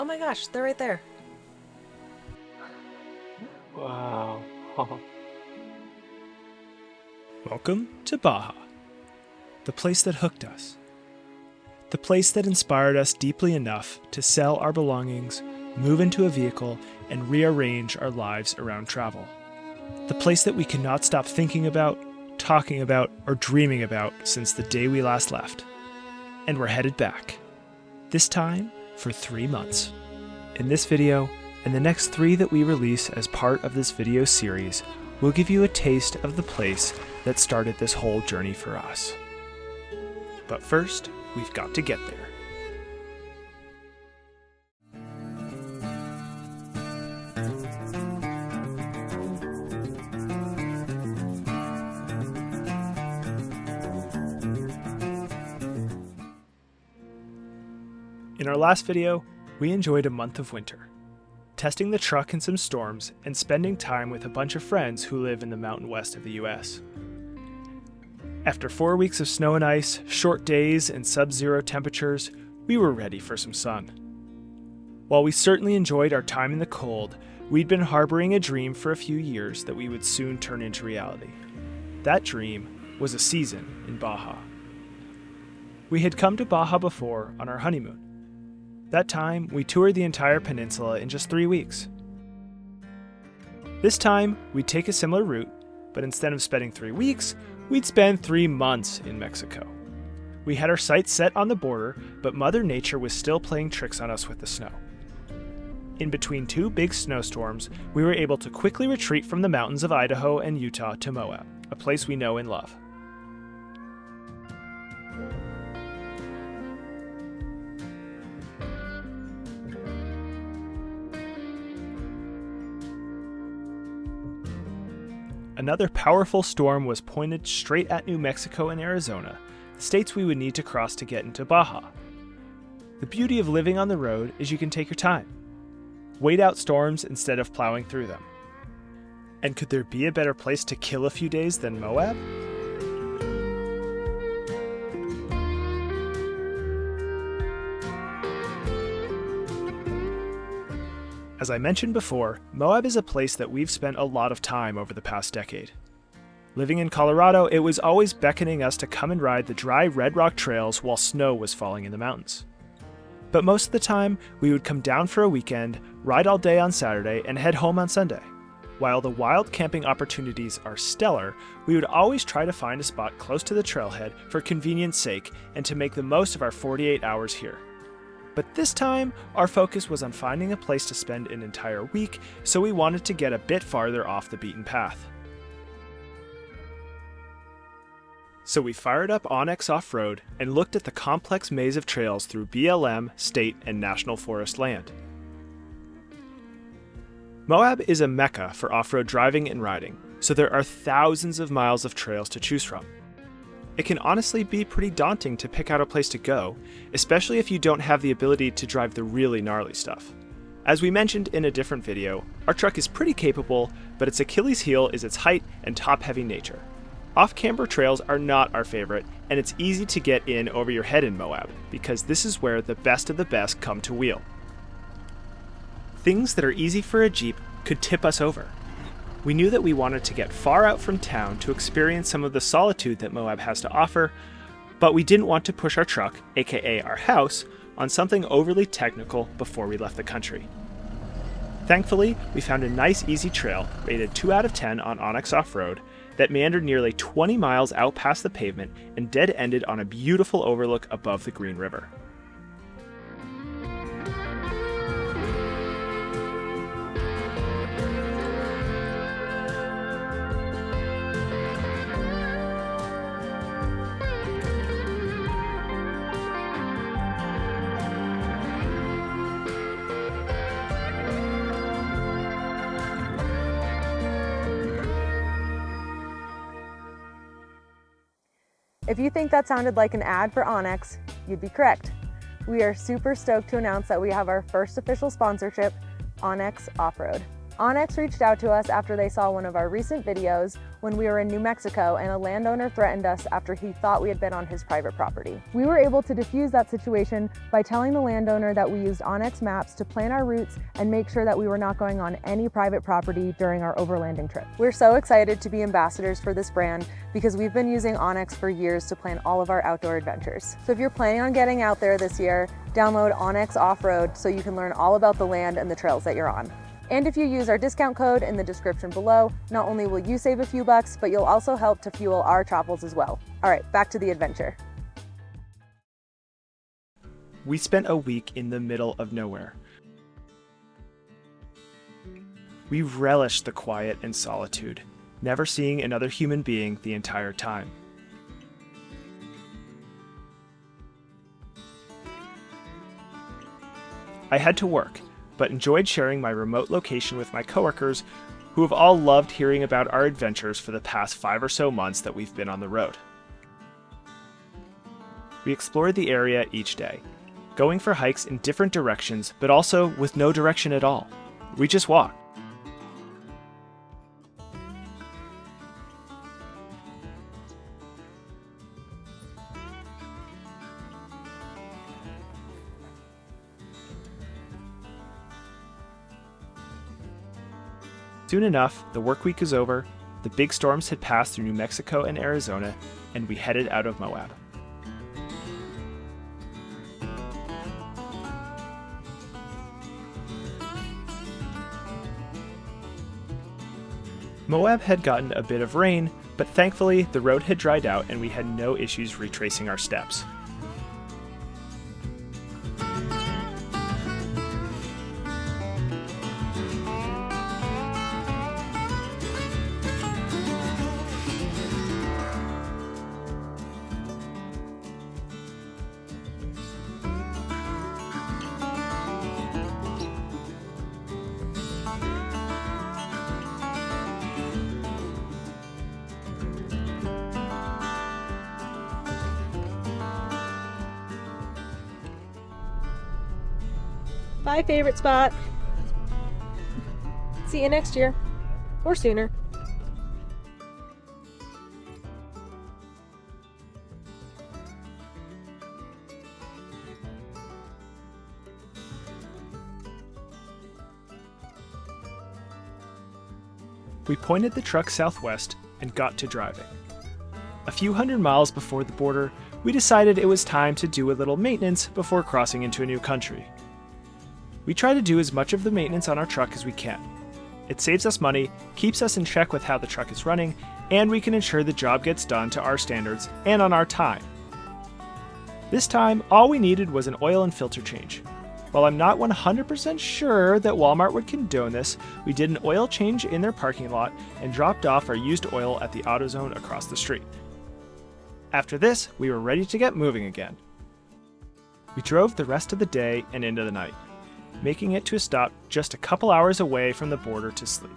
Oh my gosh, they're right there. Wow. Welcome to Baja, the place that hooked us. The place that inspired us deeply enough to sell our belongings, move into a vehicle, and rearrange our lives around travel. The place that we could not stop thinking about, talking about, or dreaming about since the day we last left. And we're headed back. This time for 3 months. In this video, and the next 3 that we release as part of this video series, we'll give you a taste of the place that started this whole journey for us. But first, we've got to get there. In our last video, we enjoyed a month of winter, testing the truck in some storms and spending time with a bunch of friends who live in the mountain west of the US. After 4 weeks of snow and ice, short days, and sub-zero temperatures, we were ready for some sun. While we certainly enjoyed our time in the cold, we'd been harboring a dream for a few years that we would soon turn into reality. That dream was a season in Baja. We had come to Baja before on our honeymoon. That time, we toured the entire peninsula in just 3 weeks. This time, we'd take a similar route, but instead of spending 3 weeks, we'd spend 3 months in Mexico. We had our sights set on the border, but Mother Nature was still playing tricks on us with the snow. In between 2 big snowstorms, we were able to quickly retreat from the mountains of Idaho and Utah to Moab, a place we know and love. Another powerful storm was pointed straight at New Mexico and Arizona, the states we would need to cross to get into Baja. The beauty of living on the road is you can take your time. Wait out storms instead of plowing through them. And could there be a better place to kill a few days than Moab? As I mentioned before, Moab is a place that we've spent a lot of time over the past decade. Living in Colorado, it was always beckoning us to come and ride the dry red rock trails while snow was falling in the mountains. But most of the time, we would come down for a weekend, ride all day on Saturday, and head home on Sunday. While the wild camping opportunities are stellar, we would always try to find a spot close to the trailhead for convenience sake and to make the most of our 48 hours here. But this time, our focus was on finding a place to spend an entire week, so we wanted to get a bit farther off the beaten path. So we fired up Onyx Off-Road and looked at the complex maze of trails through BLM, state, and national forest land. Moab is a mecca for off-road driving and riding, so there are thousands of miles of trails to choose from. It can honestly be pretty daunting to pick out a place to go, especially if you don't have the ability to drive the really gnarly stuff. As we mentioned in a different video, our truck is pretty capable, but its Achilles heel is its height and top-heavy nature. Off-camber trails are not our favorite, and it's easy to get in over your head in Moab, because this is where the best of the best come to wheel. Things that are easy for a Jeep could tip us over. We knew that we wanted to get far out from town to experience some of the solitude that Moab has to offer, but we didn't want to push our truck, aka our house, on something overly technical before we left the country. Thankfully, we found a nice easy trail, rated 2 out of 10 on Onyx Off-Road, that meandered nearly 20 miles out past the pavement and dead-ended on a beautiful overlook above the Green River. If you think that sounded like an ad for Onyx, you'd be correct. We are super stoked to announce that we have our first official sponsorship, Onyx Off-Road. Onyx reached out to us after they saw one of our recent videos when we were in New Mexico and a landowner threatened us after he thought we had been on his private property. We were able to defuse that situation by telling the landowner that we used Onyx maps to plan our routes and make sure that we were not going on any private property during our overlanding trip. We're so excited to be ambassadors for this brand because we've been using Onyx for years to plan all of our outdoor adventures. So if you're planning on getting out there this year, download Onyx Off-Road so you can learn all about the land and the trails that you're on. And if you use our discount code in the description below, not only will you save a few bucks, but you'll also help to fuel our travels as well. All right, back to the adventure. We spent a week in the middle of nowhere. We relished the quiet and solitude, never seeing another human being the entire time. I had to work, but enjoyed sharing my remote location with my coworkers, who have all loved hearing about our adventures for the past 5 or so months that we've been on the road. We explored the area each day, going for hikes in different directions, but also with no direction at all. We just walked. Soon enough, the work week is over, the big storms had passed through New Mexico and Arizona, and we headed out of Moab. Moab had gotten a bit of rain, but thankfully the road had dried out and we had no issues retracing our steps. My favorite spot. See you next year, or sooner. We pointed the truck southwest and got to driving. A few hundred miles before the border, we decided it was time to do a little maintenance before crossing into a new country. We try to do as much of the maintenance on our truck as we can. It saves us money, keeps us in check with how the truck is running, and we can ensure the job gets done to our standards and on our time. This time, all we needed was an oil and filter change. While I'm not 100% sure that Walmart would condone this, we did an oil change in their parking lot and dropped off our used oil at the AutoZone across the street. After this, we were ready to get moving again. We drove the rest of the day and into the night, making it to a stop just a couple hours away from the border to sleep.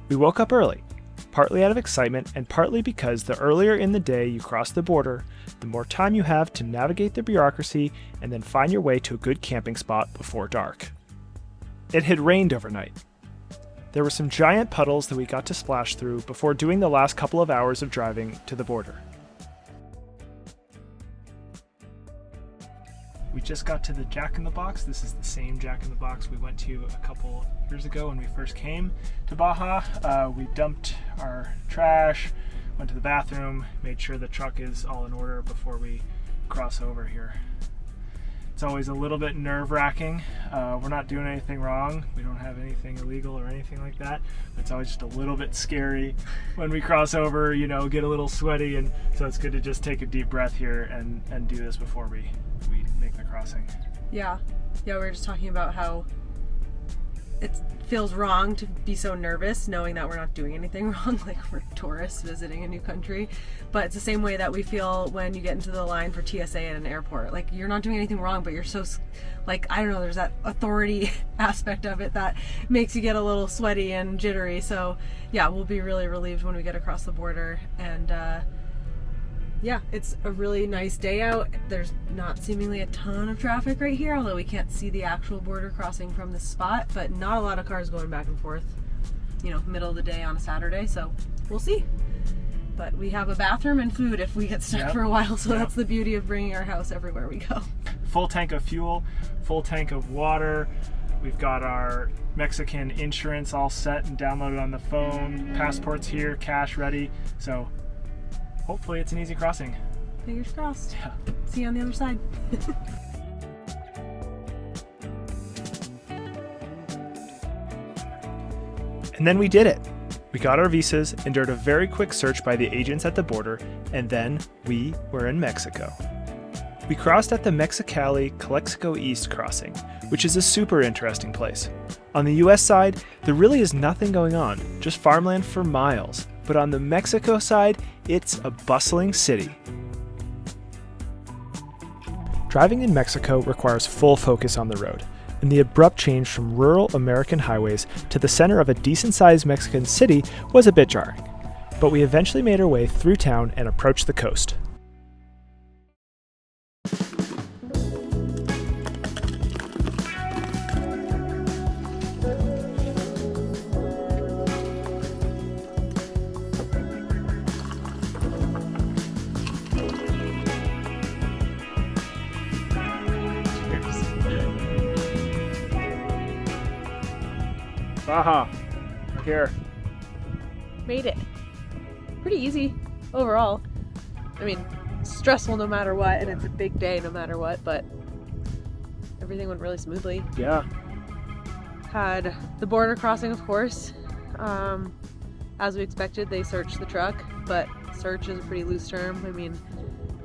We woke up early, partly out of excitement and partly because the earlier in the day you cross the border, the more time you have to navigate the bureaucracy and then find your way to a good camping spot before dark. It had rained overnight. There were some giant puddles that we got to splash through before doing the last couple of hours of driving to the border. We just got to the Jack in the Box. This is the same Jack in the Box we went to a couple years ago when we first came to Baja. We dumped our trash, went to the bathroom, made sure the truck is all in order before we cross over here. It's always a little bit nerve-wracking. We're not doing anything wrong. We don't have anything illegal or anything like that. It's always just a little bit scary when we cross over, you know, get a little sweaty, and so it's good to just take a deep breath here and do this before we make the crossing. Yeah, we were just talking about how it feels wrong to be so nervous knowing that we're not doing anything wrong, like we're tourists visiting a new country. But it's the same way that we feel when you get into the line for TSA at an airport. Like, you're not doing anything wrong, but you're so, like, I don't know, there's that authority aspect of it that makes you get a little sweaty and jittery. So yeah, we'll be really relieved when we get across the border, and yeah, it's a really nice day out. There's not seemingly a ton of traffic right here, although we can't see the actual border crossing from this spot, but not a lot of cars going back and forth, you know, middle of the day on a Saturday, so we'll see. But we have a bathroom and food if we get stuck for a while, so that's the beauty of bringing our house everywhere we go. Full tank of fuel, full tank of water. We've got our Mexican insurance all set and downloaded on the phone. Passports here, cash ready. So hopefully it's an easy crossing. Fingers crossed. Yeah. See you on the other side. And then we did it. We got our visas, endured a very quick search by the agents at the border, and then we were in Mexico. We crossed at the Mexicali-Calexico East crossing, which is a super interesting place. On the US side, there really is nothing going on, just farmland for miles. But on the Mexico side, it's a bustling city. Driving in Mexico requires full focus on the road, and the abrupt change from rural American highways to the center of a decent-sized Mexican city was a bit jarring. But we eventually made our way through town and approached the coast. Baja, we're here. Made it. Pretty easy overall. I mean, stressful no matter what, and it's a big day no matter what, but everything went really smoothly. Yeah. Had the border crossing, of course. As we expected, they searched the truck, but search is a pretty loose term. I mean,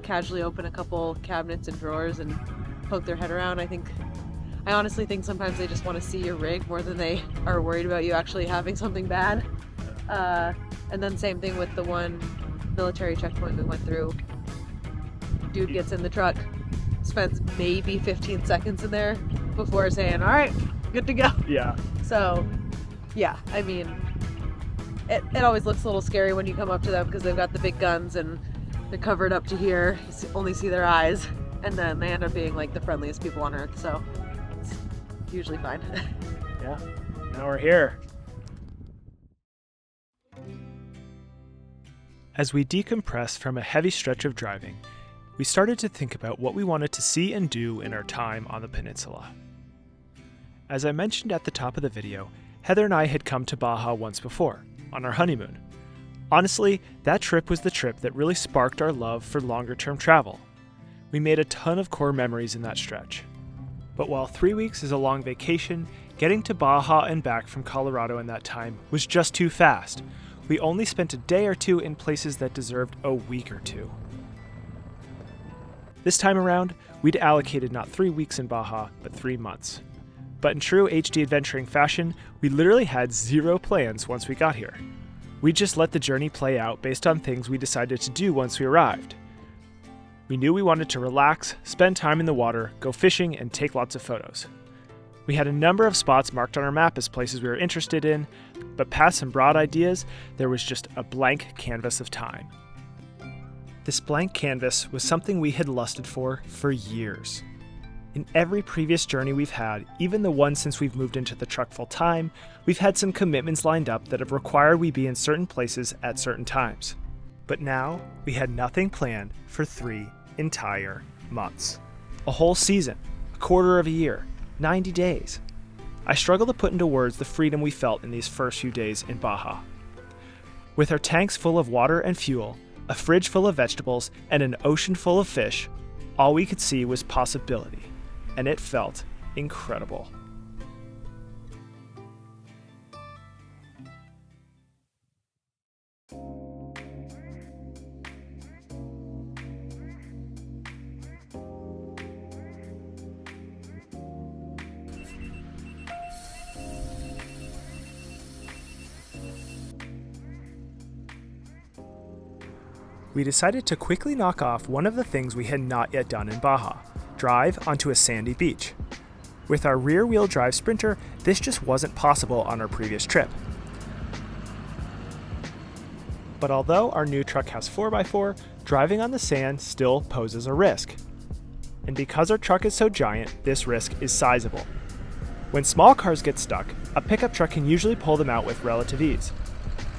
casually open a couple cabinets and drawers and poke their head around. I honestly think sometimes they just want to see your rig more than they are worried about you actually having something bad. And then same thing with the one military checkpoint we went through. Dude gets in the truck, spends maybe 15 seconds in there before saying, all right, good to go. Yeah. So, yeah, I mean, it always looks a little scary when you come up to them because they've got the big guns and they're covered up to here. You only see their eyes. And then they end up being like the friendliest people on earth. So it's usually fine. Yeah. Now we're here. As we decompressed from a heavy stretch of driving, we started to think about what we wanted to see and do in our time on the peninsula. As I mentioned at the top of the video, Heather and I had come to Baja once before, on our honeymoon. Honestly, that trip was the trip that really sparked our love for longer-term travel. We made a ton of core memories in that stretch. But while 3 weeks is a long vacation, getting to Baja and back from Colorado in that time was just too fast. We only spent a day or two in places that deserved a week or two. This time around, we'd allocated not 3 weeks in Baja, but 3 months. But in true HD.Adventuring fashion, we literally had zero plans once we got here. We just let the journey play out based on things we decided to do once we arrived. We knew we wanted to relax, spend time in the water, go fishing, and take lots of photos. We had a number of spots marked on our map as places we were interested in, but past some broad ideas, there was just a blank canvas of time. This blank canvas was something we had lusted for years. In every previous journey we've had, even the one since we've moved into the truck full time, we've had some commitments lined up that have required we be in certain places at certain times. But now, we had nothing planned for 3 entire months. A whole season, a quarter of a year, 90 days. I struggle to put into words the freedom we felt in these first few days in Baja. With our tanks full of water and fuel, a fridge full of vegetables, and an ocean full of fish, all we could see was possibility, and it felt incredible. We decided to quickly knock off one of the things we had not yet done in Baja, drive onto a sandy beach. With our rear-wheel drive Sprinter, this just wasn't possible on our previous trip. But although our new truck has 4x4, driving on the sand still poses a risk. And because our truck is so giant, this risk is sizable. When small cars get stuck, a pickup truck can usually pull them out with relative ease.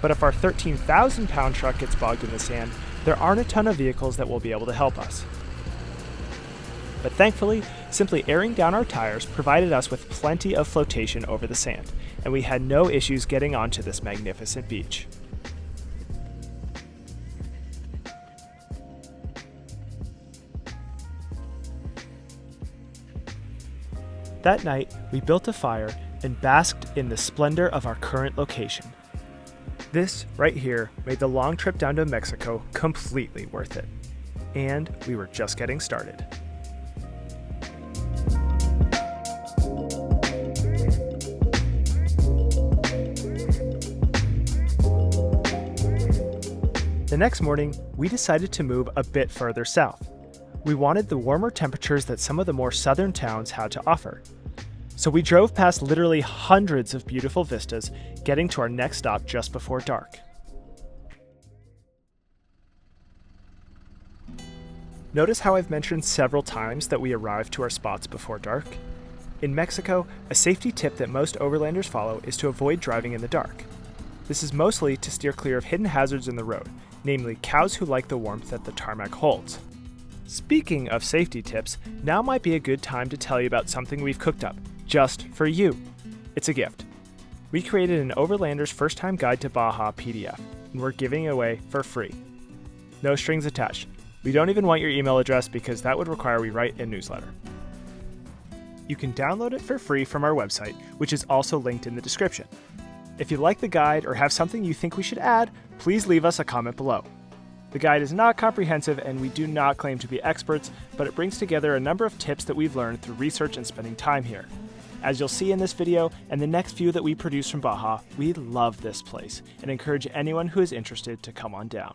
But if our 13,000-pound truck gets bogged in the sand, there aren't a ton of vehicles that will be able to help us. But thankfully, simply airing down our tires provided us with plenty of flotation over the sand, and we had no issues getting onto this magnificent beach. That night, we built a fire and basked in the splendor of our current location. This, right here, made the long trip down to Mexico completely worth it. And we were just getting started. The next morning, we decided to move a bit further south. We wanted the warmer temperatures that some of the more southern towns had to offer. So we drove past literally hundreds of beautiful vistas, getting to our next stop just before dark. Notice how I've mentioned several times that we arrived to our spots before dark? In Mexico, a safety tip that most overlanders follow is to avoid driving in the dark. This is mostly to steer clear of hidden hazards in the road, namely cows who like the warmth that the tarmac holds. Speaking of safety tips, now might be a good time to tell you about something we've cooked up, just for you. It's a gift. We created an Overlander's First Time Guide to Baja PDF, and we're giving it away for free. No strings attached. We don't even want your email address because that would require we write a newsletter. You can download it for free from our website, which is also linked in the description. If you like the guide or have something you think we should add, please leave us a comment below. The guide is not comprehensive and we do not claim to be experts, but it brings together a number of tips that we've learned through research and spending time here. As you'll see in this video and the next few that we produce from Baja, we love this place and encourage anyone who is interested to come on down.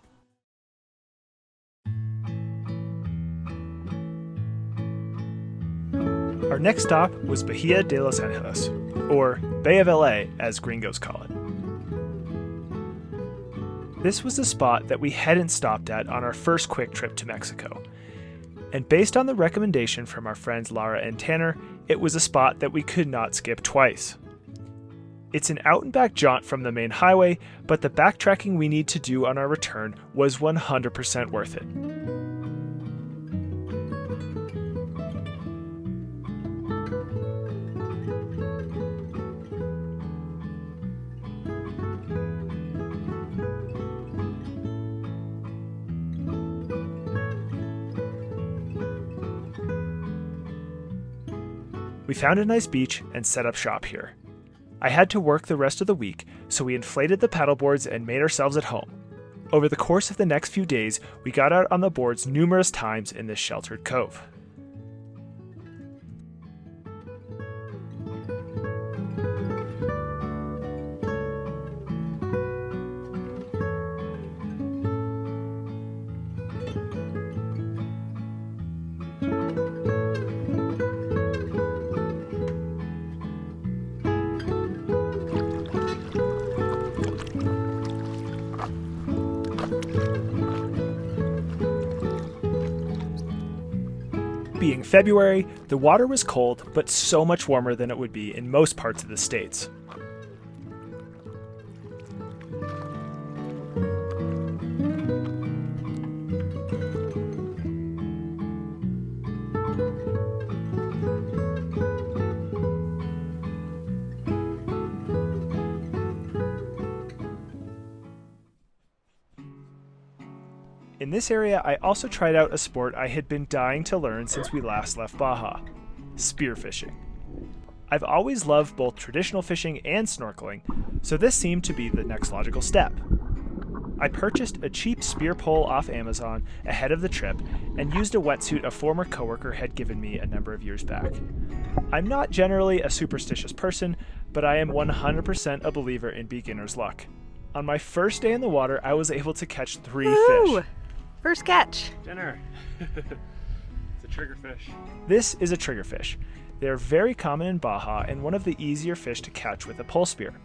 Our next stop was Bahia de Los Angeles, or Bay of LA as gringos call it. This was the spot that we hadn't stopped at on our first quick trip to Mexico. And based on the recommendation from our friends Lara and Tanner, it was a spot that we could not skip twice. It's an out and back jaunt from the main highway, but the backtracking we need to do on our return was 100% worth it. We found a nice beach and set up shop here. I had to work the rest of the week, so we inflated the paddleboards and made ourselves at home. Over the course of the next few days, we got out on the boards numerous times in this sheltered cove. Being February, the water was cold, but so much warmer than it would be in most parts of the States. In this area, I also tried out a sport I had been dying to learn since we last left Baja: spearfishing. I've always loved both traditional fishing and snorkeling, so this seemed to be the next logical step. I purchased a cheap spear pole off Amazon ahead of the trip and used a wetsuit a former coworker had given me a number of years back. I'm not generally a superstitious person, but I am 100% a believer in beginner's luck. On my first day in the water, I was able to catch 3 Woo! fish. First catch. Dinner. It's a triggerfish. This is a triggerfish. They are very common in Baja and one of the easier fish to catch with a pole spear.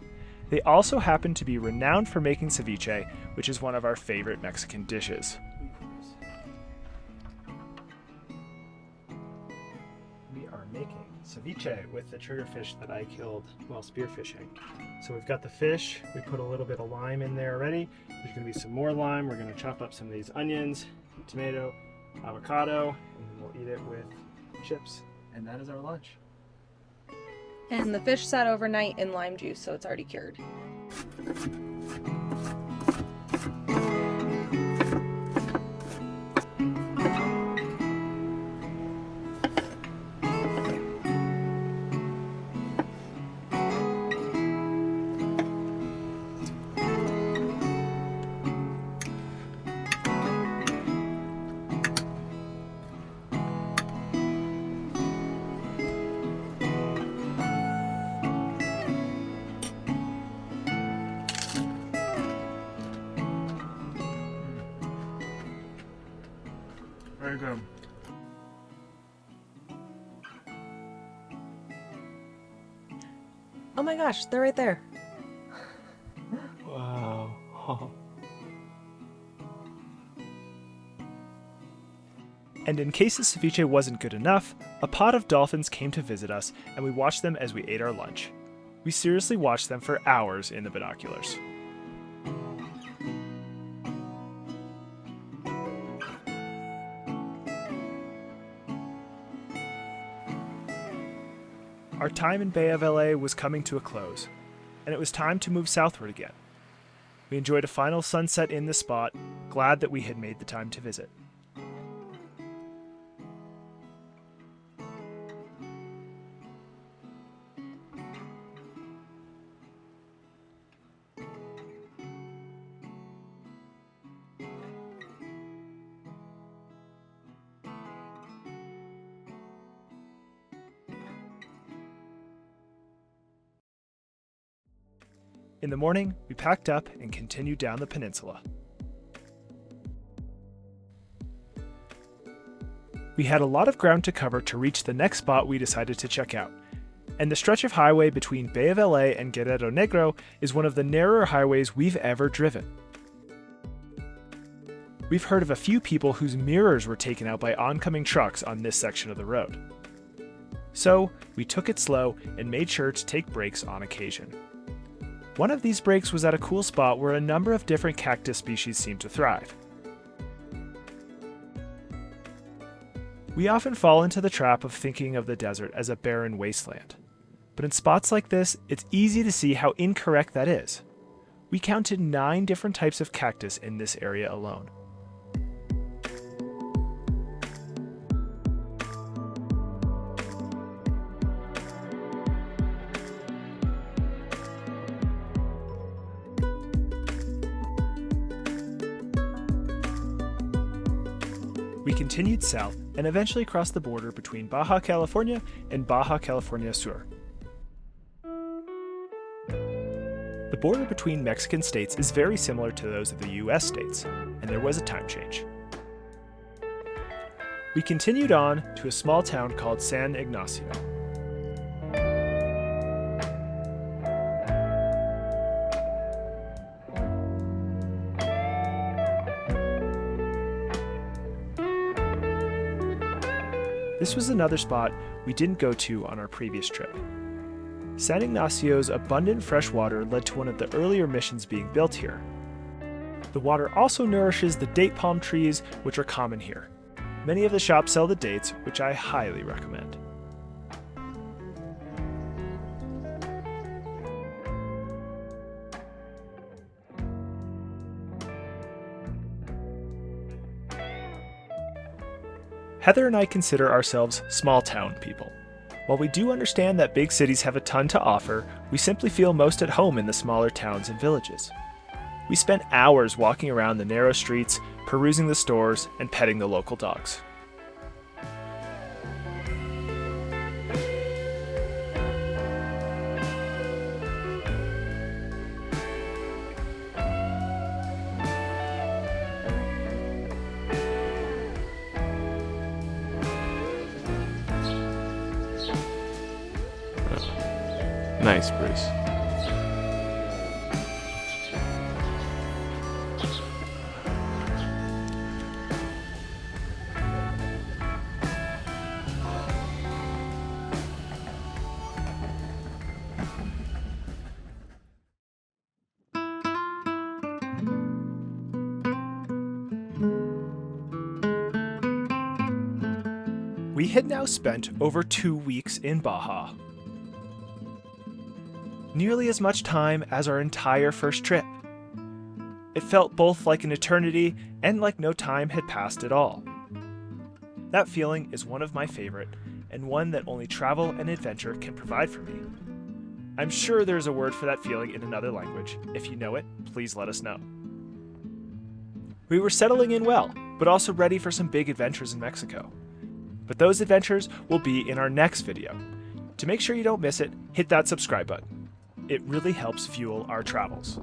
They also happen to be renowned for making ceviche, which is one of our favorite Mexican dishes. We are making ceviche with the triggerfish that I killed while spearfishing. So we've got the fish, we put a little bit of lime in there already. There's going to be some more lime. We're going to chop up some of these onions, tomato, avocado, and then we'll eat it with chips. And that is our lunch. And the fish sat overnight in lime juice, so it's already cured. Very good. Oh my gosh, they're right there. Wow. And in case the ceviche wasn't good enough, a pod of dolphins came to visit us, and we watched them as we ate our lunch. We seriously watched them for hours in the binoculars. Our time in Bay of LA was coming to a close, and it was time to move southward again. We enjoyed a final sunset in the spot, glad that we had made the time to visit. In the morning, we packed up and continued down the peninsula. We had a lot of ground to cover to reach the next spot we decided to check out, and the stretch of highway between Bay of LA and Guerrero Negro is one of the narrower highways we've ever driven. We've heard of a few people whose mirrors were taken out by oncoming trucks on this section of the road. So, we took it slow and made sure to take breaks on occasion. One of these breaks was at a cool spot where a number of different cactus species seem to thrive. We often fall into the trap of thinking of the desert as a barren wasteland. But in spots like this, it's easy to see how incorrect that is. We counted 9 different types of cactus in this area alone. We continued south and eventually crossed the border between Baja California and Baja California Sur. The border between Mexican states is very similar to those of the US states, and there was a time change. We continued on to a small town called San Ignacio. This was another spot we didn't go to on our previous trip. San Ignacio's abundant fresh water led to one of the earlier missions being built here. The water also nourishes the date palm trees, which are common here. Many of the shops sell the dates, which I highly recommend. Heather and I consider ourselves small-town people. While we do understand that big cities have a ton to offer, we simply feel most at home in the smaller towns and villages. We spent hours walking around the narrow streets, perusing the stores, and petting the local dogs. Nice, Bruce. We had now spent over 2 weeks in Baja. Nearly as much time as our entire first trip. It felt both like an eternity and like no time had passed at all. That feeling is one of my favorite, and one that only travel and adventure can provide for me. I'm sure there's a word for that feeling in another language. If you know it, please let us know. We were settling in well, but also ready for some big adventures in Mexico. But those adventures will be in our next video. To make sure you don't miss it, hit that subscribe button. It really helps fuel our travels.